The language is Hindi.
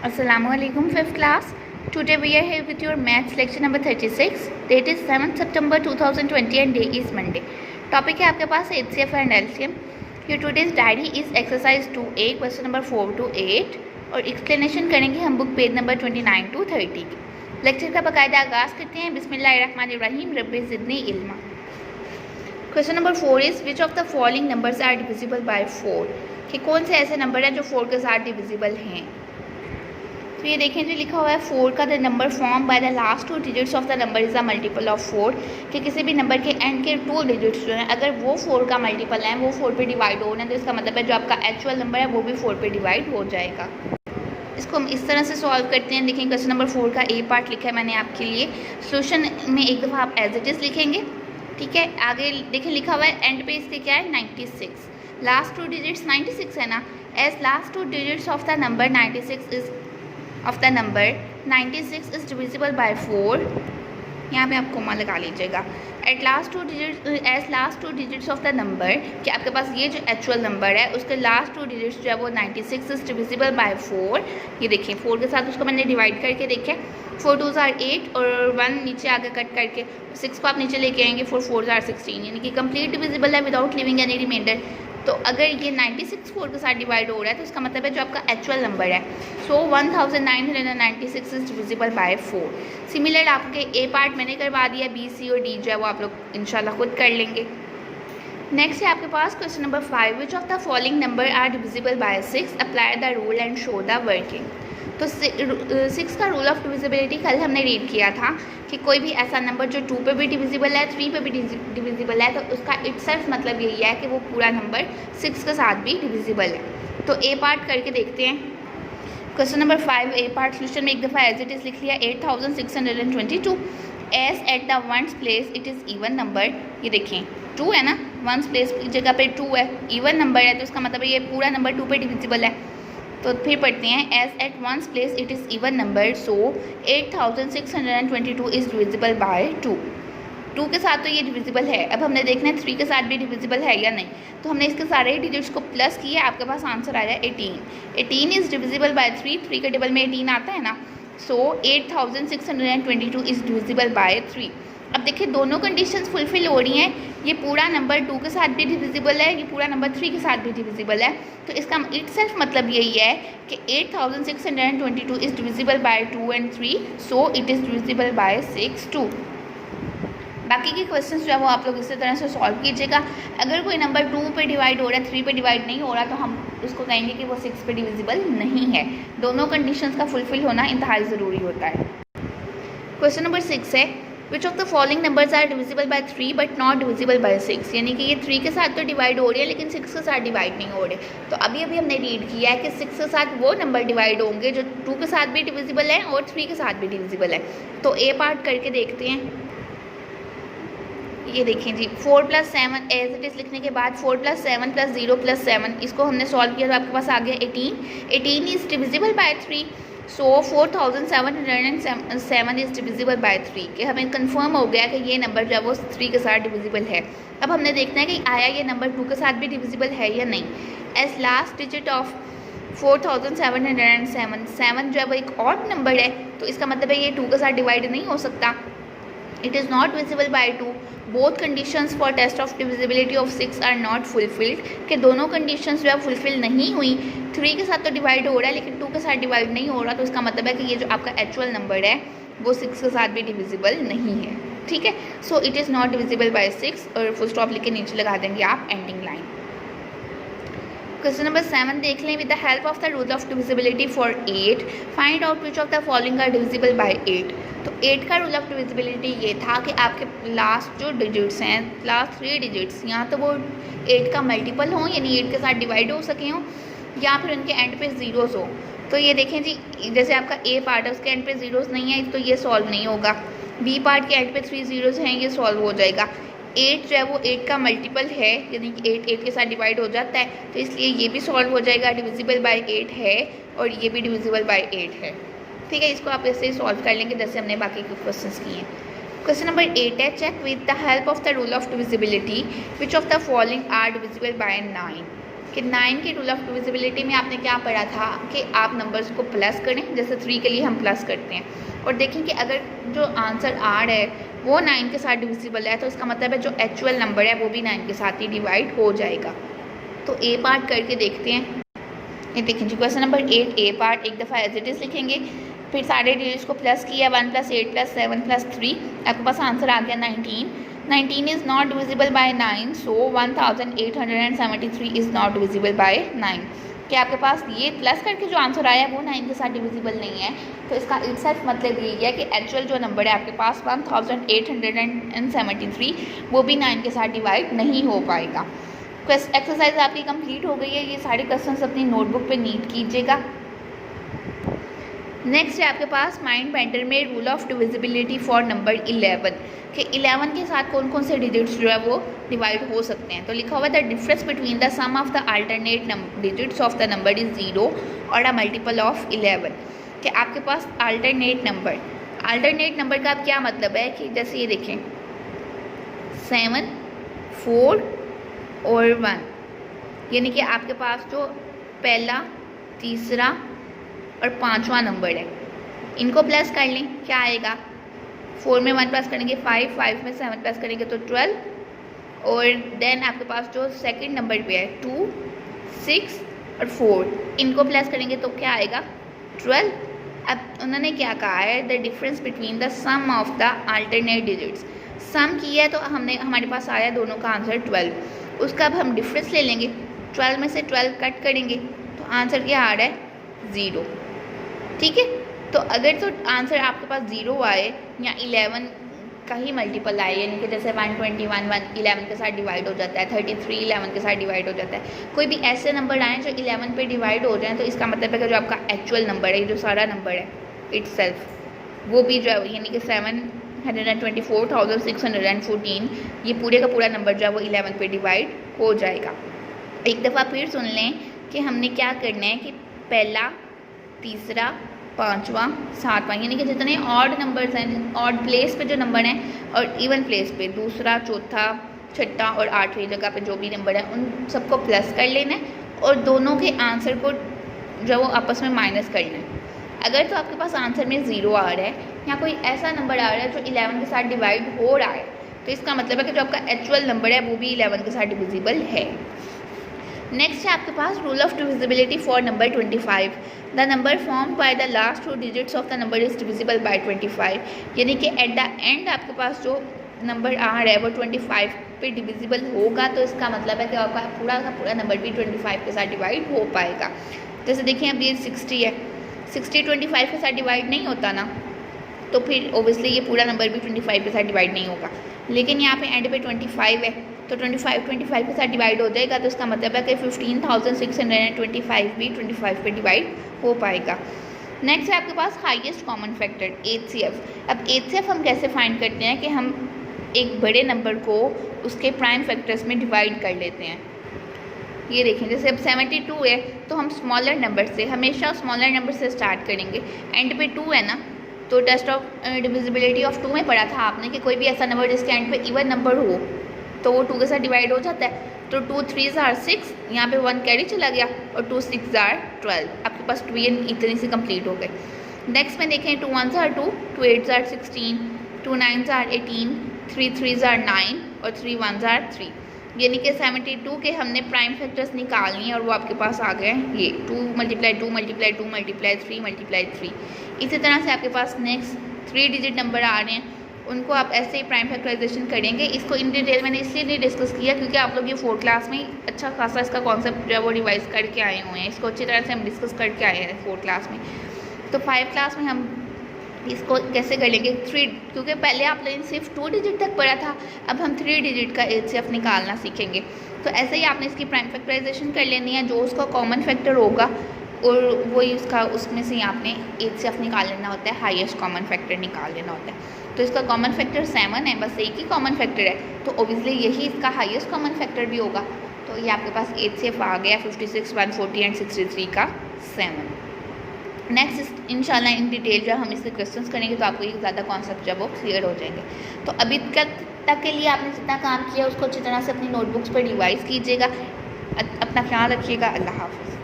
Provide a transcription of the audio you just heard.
Assalamualaikum 5th class. Today we are here with your maths lecture number 36. Date is 7th September 2020 and day is Monday. Topic है आपके पास HCF and LCM. Your today's diary is exercise 2A question number 4 to 8 और explanation करेंगे हम बुक पेज नंबर 29 to 30 की. लेक्चर का बाकायदा आगाज़ करते हैं. बिस्मिल्लाहिर्रहमानिर्रहीम rabbi ज़िदनी इल्मा. Question number 4 is which of the following numbers are divisible by 4. कि कौन से ऐसे नंबर हैं जो 4 के साथ डिविजिबल हैं. तो ये देखें जो लिखा हुआ है 4 का the number form by the last 2 digits of the number is a multiple of 4. कि किसी भी नंबर के एंड के 2 डिजिट्स जो हैं अगर वो 4 का मल्टीपल है वो 4 पे डिवाइड हो रहे हैं तो इसका मतलब है जो आपका एक्चुअल नंबर है वो भी 4 पे डिवाइड हो जाएगा. इसको हम इस तरह से सॉल्व करते हैं. देखें क्वेश्चन नंबर 4 का ए पार्ट लिखा है मैंने आपके लिए. सोल्यूशन में एक दफ़ा आप एज इट इज़ लिखेंगे. ठीक है, आगे देखें लिखा हुआ है एंड पे इसके क्या है 96. लास्ट 2 डिजिट्स 96 है ना. As last 2 digits of the number 96 is of the number 96 is divisible by 4. यहाँ पे आप कोमा लगा लीजिएगा. At last 2 digits as last 2 digits of the number कि आपके पास ये जो एक्चुअल नंबर है उसके लास्ट 2 डिजिट्स जो है वो 96 इज डिविजिबल बाय 4. ये देखिए 4 के साथ उसको मैंने डिवाइड करके देखें. 4 2s are 8 और 1 नीचे आगे कट करके 6 को आप नीचे लेके आएंगे. 4 4s are 16 यानी कि कंप्लीट डिविजिबल है विदाउट लिविंग एनी रिमाइंडर. तो अगर ये 96 4 के साथ डिवाइड हो रहा है तो इसका मतलब है जो आपका एक्चुअल नंबर है. सो 1996 इज डिविजिबल बाय 4. सिमिलर आपके ए पार्ट मैंने करवा दिया. बी सी और डी जो है वो आप लोग इंशाल्लाह खुद कर लेंगे. नेक्स्ट है आपके पास question number 5 which of the following number are divisible by 6. Apply the rule and show the working. तो 6 का रूल ऑफ डिविजिबिलिटी कल हमने रीड किया था कि कोई भी ऐसा नंबर जो 2 पे भी डिविजिबल है 3 पे भी डिविजिबल है तो उसका इटसेल्फ मतलब यही है कि वो पूरा नंबर 6 के साथ भी डिविजिबल है. तो ए पार्ट करके देखते हैं. Question number 5 A part solution में एक दफ़ा एज इट इज़ लिख लिया. 8622 as at the ones place it is even number. ये देखें 2 है ना. वंस प्लेस की जगह पे 2 है. इवन नंबर है तो इसका मतलब है ये पूरा नंबर 2 पे डिविजिबल है. तो फिर पढ़ते हैं as at ones place it is even number. So 8622 is divisible by 2. 2 के साथ तो ये डिविजिबल है. अब हमने देखना है 3 के साथ भी डिविजिबल है या नहीं. तो हमने इसके सारे डिजिट्स को प्लस किया. आपके पास आंसर आया 18. 18 इज़ डिविजिबल बाय 3. 3 के टेबल में 18 आता है ना. सो 8622 इज़ डिविजिबल बाय 3. अब देखिए दोनों कंडीशंस फुलफिल हो रही हैं. ये पूरा नंबर 2 के साथ भी डिविजिबल है. ये पूरा नंबर 3 के साथ भी डिविजिबल है. तो इसका इटसेल्फ मतलब यही है कि 8622 is divisible by 2 and 3. So it is divisible by 6 2. बाकी के क्वेश्चंस जो है वो आप लोग इसी तरह से सॉल्व कीजिएगा. अगर कोई नंबर 2 पे डिवाइड हो रहा है 3 पे डिवाइड नहीं हो रहा तो हम उसको कहेंगे कि वो 6 पे डिविजिबल नहीं है. दोनों कंडीशंस का फुलफिल होना इंतहाई ज़रूरी होता है. क्वेश्चन नंबर 6 है which of the following numbers are divisible by 3 but not divisible by 6. यानी कि ये 3 के साथ तो डिवाइड हो रही है लेकिन 6 के साथ डिवाइड नहीं हो रहे. तो अभी हमने रीड किया है कि 6 के साथ वो नंबर डिवाइड होंगे जो 2 के साथ भी डिविजिबल है और 3 के साथ भी डिविजिबल है. तो ए पार्ट करके देखते हैं. ये देखें जी 4 + 7 एज इट इज़ लिखने के बाद 4 + 7 + 0 + 7 इसको हमने सॉल्व किया तो आपके पास आ गया 18. 18 is divisible by 3. So 4707 is divisible by 3. कि हमें कंफर्म हो गया कि ये नंबर जो है वो 3 के साथ डिविजिबल है. अब हमने देखना है कि आया ये नंबर 2 के साथ भी डिविजिबल है या नहीं. एज लास्ट डिजिट ऑफ 4707 7 जो है वो एक ऑड नंबर है तो इसका मतलब है ये 2 के साथ डिवाइड नहीं हो सकता. It is not divisible by 2. Both conditions for test of divisibility of 6 are not fulfilled. कि दोनों कंडीशंस जो है फुलफिल नहीं हुई. 3 के साथ तो डिवाइड हो रहा है लेकिन 2 के साथ डिवाइड नहीं हो रहा तो इसका मतलब है कि ये जो आपका एक्चुअल नंबर है वो 6 के साथ भी डिविजिबल नहीं है. ठीक है. So it is not divisible by 6 और फुल स्टॉप लिख के नीचे लगा देंगे आप एंडिंग लाइन. क्वेश्चन नंबर 7 देख लें. With the help of the rule of divisibility for 8 find out which of the following are divisible by 8. तो 8 का रूल ऑफ डिविजिबिलिटी ये था कि आपके लास्ट जो डिजिट्स हैं लास्ट 3 डिजिट्स यहाँ तो वो 8 का मल्टीपल हों यानी 8 के साथ डिवाइड हो सके हों या फिर उनके एंड पे ज़ीरोज़ हो. तो ये देखें जी जैसे आपका ए पार्ट है उसके एंड पे ज़ीरोज़ नहीं है तो ये सॉल्व नहीं होगा. बी पार्ट के एंड पे 3 ज़ीरोज़ हैं ये सॉल्व हो जाएगा. 8 जो है वो 8 का मल्टीपल है यानी कि 8 के साथ डिवाइड हो जाता है तो इसलिए ये भी सॉल्व हो जाएगा. डिविजिबल बाय 8 है और ये भी डिविजिबल बाय 8 है. ठीक है. इसको आप ऐसे ही सॉल्व कर लेंगे जैसे हमने बाकी के क्वेश्चंस किए हैं. क्वेश्चन नंबर 8 है check with the help of the rule of divisibility which of the following are divisible by 9. कि 9 के रूल ऑफ डिविजिबिलिटी में आपने क्या पढ़ा था कि आप नंबर्स को प्लस करें, जैसे 3 के लिए हम प्लस करते हैं, और देखें कि अगर जो आंसर आ रहा है वो 9 के साथ डिविजिबल है तो इसका मतलब है जो एक्चुअल नंबर है वो भी 9 के साथ ही डिवाइड हो जाएगा। तो ए पार्ट करके देखते हैं। ये देखें जी, क्वेश्चन नंबर 8 ए पार्ट एक दफ़ा एज इट इज़ लिखेंगे, फिर सारे डिजिट्स को प्लस किया, 1 + 8 + 7 + 3, आपके पास आंसर आ गया 19। 19 is not divisible by 9, so 1873 is not divisible by 9। कि आपके पास ये प्लस करके जो आंसर आया वो 9 के साथ डिविजिबल नहीं है, तो इसका इटसेल्फ मतलब यही है कि एक्चुअल जो नंबर है आपके पास 1873 वो भी 9 के साथ डिवाइड नहीं हो पाएगा। एक्सरसाइज आपकी कंप्लीट हो गई है। ये सारे क्वेश्चंस अपनी नोटबुक पे नीट कीजिएगा। नेक्स्ट है आपके पास माइंड बेंडर में rule of divisibility for number 11 कि 11 के साथ कौन कौन से डिजिट्स जो है वो डिवाइड हो सकते हैं। तो लिखा हुआ है the difference between the sum of the alternate digits of the number is 0 और अ मल्टीपल ऑफ 11। कि आपके पास अल्टरनेट नंबर का क्या मतलब है कि जैसे ये देखें 7, 4 और 1, यानी कि आपके पास जो पहला, तीसरा और 5वां नंबर है, इनको प्लस कर लें, क्या आएगा 4 में 1 प्लस करेंगे 5, 5 में 7 प्लस करेंगे तो 12, और देन आपके पास जो सेकंड नंबर पे है 2, 6 और 4, इनको प्लस करेंगे तो क्या आएगा 12। अब उन्होंने क्या कहा है the difference between the sum of the alternate digits, sum किया है तो हमारे पास आया दोनों का आंसर 12, उसका अब हम डिफरेंस ले लेंगे, 12 में से 12 कट करेंगे तो आंसर क्या आ रहा है 0। ठीक है, तो अगर तो आंसर आपके पास 0 आए या 11 का ही मल्टीपल आए, यानी कि जैसे 121 11 के साथ डिवाइड हो जाता है, 33 11 के साथ डिवाइड हो जाता है, कोई भी ऐसे नंबर आए जो 11 पे डिवाइड हो जाए तो इसका मतलब है कि जो आपका एक्चुअल नंबर है, जो सारा नंबर है इटसेल्फ, वो भी जो है यानी कि 724,614 ये पूरे का पूरा नंबर जो है वो 11 पे डिवाइड हो जाएगा। एक दफ़ा फिर सुन लें कि हमने क्या करना है कि पहला, तीसरा, 5वां, 7वां, यानी कि जितने ऑड नंबर्स हैं, ऑड प्लेस पे जो नंबर हैं और इवन प्लेस पे दूसरा, चौथा, छठा और 8वीं जगह पे जो भी नंबर है उन सबको प्लस कर लेना है और दोनों के आंसर को जो वो आपस में माइनस करना है। अगर तो आपके पास आंसर में 0 आ रहा है या कोई ऐसा नंबर आ रहा है जो 11 के साथ डिवाइड हो रहा है तो इसका मतलब है कि जो आपका एक्चुअल नंबर है वो भी 11 के साथ डिविजिबल है। नेक्स्ट है आपके पास rule of divisibility for number 25। The number form by the last 2 digits of the number is divisible by 25, यानी कि एट द एंड आपके पास जो नंबर आ रहा है वो 25 पे डिविजिबल होगा, तो इसका मतलब है कि आपका पूरा का पूरा नंबर भी 25 के साथ डिवाइड हो पाएगा। जैसे देखिए अब ये 60 है, 60 25 के साथ डिवाइड नहीं होता ना, तो फिर ओबियसली ये पूरा नंबर भी 25 के साथ डिवाइड नहीं होगा, लेकिन यहाँ पे एंड पे 25 है तो 25 के साथ डिवाइड हो जाएगा, तो इसका मतलब है कि 15,625 भी 25 पे डिवाइड हो पाएगा। नेक्स्ट है आपके पास हाईएस्ट कॉमन फैक्टर HCF। अब HCF हम कैसे फाइंड करते हैं कि हम एक बड़े नंबर को उसके प्राइम फैक्टर्स में डिवाइड कर लेते हैं। ये देखें जैसे अब 72 है तो हम स्मॉलर नंबर से, हमेशा स्मॉलर नंबर से स्टार्ट करेंगे, एंड पे 2 है ना, तो टेस्ट ऑफ डिविजिबिलिटी ऑफ 2 में पढ़ा था आपने कि कोई भी ऐसा नंबर जिसके एंड पे इवन नंबर हो तो वो 2 के साथ डिवाइड हो जाता है। तो 2 3s are 6, यहाँ पे 1 कैरी चला गया और 2 6s are 12, आपके पास 2 इतनी से कंप्लीट हो गए। नेक्स्ट में देखें 2 1s are 2, 2 8s are 16, 2 9s are 18, 3 3s are 9 और 3 1s are 3, यानी कि 72 के हमने प्राइम फैक्टर्स निकालनी है और वो आपके पास आ गए ये 2 × 2 × 2 × 3 × 3। इसी तरह से आपके पास नेक्स्ट 3 डिजिट नंबर आ रहे हैं, उनको आप ऐसे ही प्राइम फैक्टराइजेशन करेंगे। इसको इन डिटेल मैंने इसलिए नहीं डिस्कस किया क्योंकि आप लोग ये 4th क्लास में अच्छा खासा इसका कॉन्सेप्ट जो है वो रिवाइज करके आए हुए हैं, इसको अच्छी तरह से हम डिस्कस करके आए हैं 4th क्लास में। तो 5th क्लास में हम इसको कैसे कर लेंगे 3, क्योंकि पहले आप लोगों ने सिर्फ 2 डिजिट तक पढ़ा था, अब हम 3 डिजिट का HCF निकालना सीखेंगे। तो ऐसे ही आपने इसकी प्राइम फैक्टराइजेशन कर लेनी है, जो उसका कॉमन फैक्टर होगा और वही उसका उसमें से आपने HCF निकाल लेना होता है, हाईएस्ट कॉमन फैक्टर निकाल लेना होता है। तो इसका कॉमन फैक्टर 7 है, बस एक ही कॉमन फैक्टर है, तो ओबियसली यही इसका हाईएस्ट कॉमन फैक्टर भी होगा। तो ये आपके पास HCF आ गया 56, 140 एंड 63 का 7। नेक्स्ट इंशाल्लाह इन डिटेल जब हम इसके क्वेश्चंस करेंगे तो आपको ये ज़्यादा कॉन्सेप्ट जब वो क्लियर हो जाएंगे। तो अभी तक के लिए आपने जितना काम किया उसको अच्छी तरह से अपनी नोटबुक्स पर रिवाइज कीजिएगा। अपना ख्याल रखिएगा। अल्लाह हाफ़िज़।